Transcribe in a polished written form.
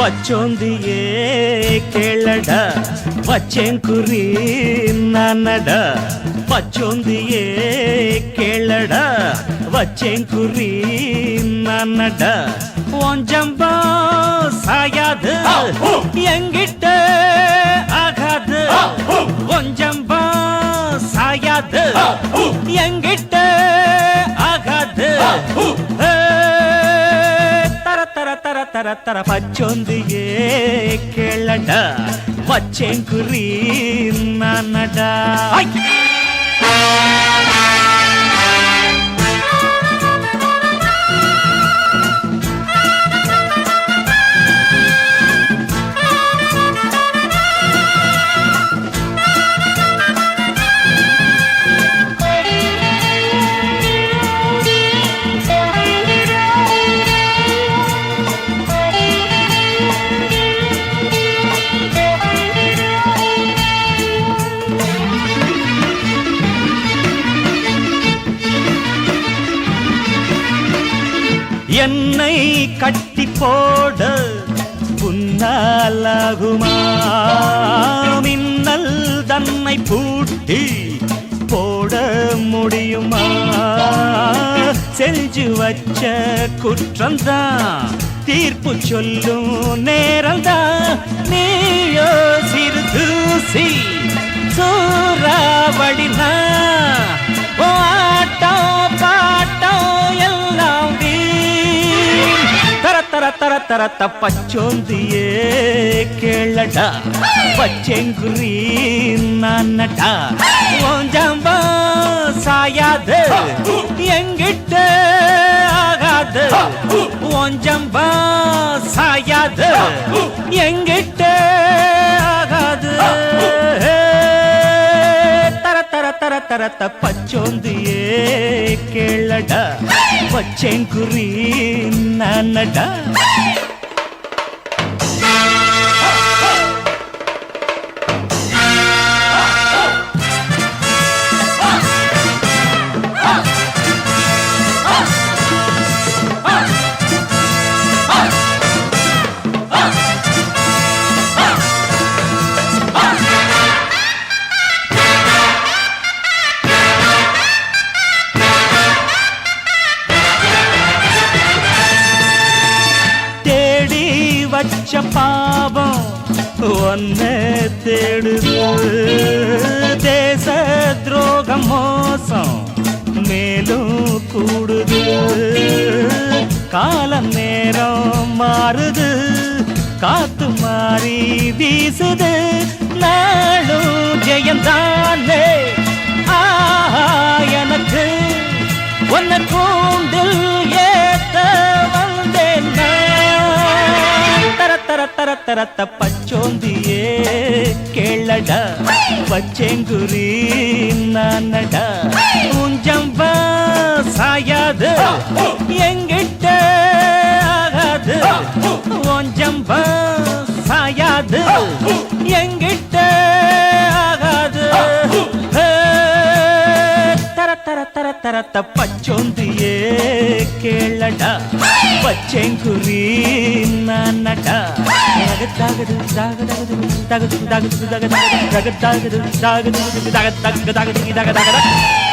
பச்சோந்தியே கேளட பச்சேங்குரி நானட பச்சோந்தியே கேளட பச்சேங்குரி நானட ஒஞ்சம்பா சாயாது எங்கிட்ட ஆகாது ஒஞ்சம்பா சாயாது எங்கிட்ட ஆகாது தர தர பச்சோந்தியே கேளட பச்சேங்குரி நானடா என்னை கட்டி போட புன்னாலாகுமா மின்னல் தன்னை பூட்டி போட முடியுமா செஞ்சு வச்ச குற்றம்தான் தீர்ப்பு சொல்லும் நேரம்தான் நீயோ சிறு தூசி சூறாவளினா ஆட்டம் பாட்டம் எல்லாம் தர தர தர பச்சோந்தியே கேளடா பச்சேங்குரி நானடா ஓஞ்சம்பா சாயாது எங்கிட்ட ஆகாது ஓஞ்சம்பா சாயாது எங்கிட்ட ஆகாது தர தர பச்சோந்தியே கேளடா பச்சேங்குரி நானடா வச்ச பாவம் ஒன்ன தேடுது தேச துரோகம் மோசம் மேலும் கூடுது காலம் நேரம் மாறுது காத்து மாறி வீசுது நாளும் ஜெயந்தானே எனக்கு ஒன்ன கூண்டில் ஏத்த வந்தேன் தர தர பச்சோந்தியே கேளடா பச்சேங்குரி நானடா உஞ்சம்பா சாயாது எங்கிட்ட ஆகாது ஒஞ்சம்பா சாயாது எங்கிட்ட ஆகாது தர பச்சோந்தியே கேளடா பச்சேங்குரி நானடா தகது தகது தகது தகது தகது தகது தகது தகது தகது தகது தகது தகது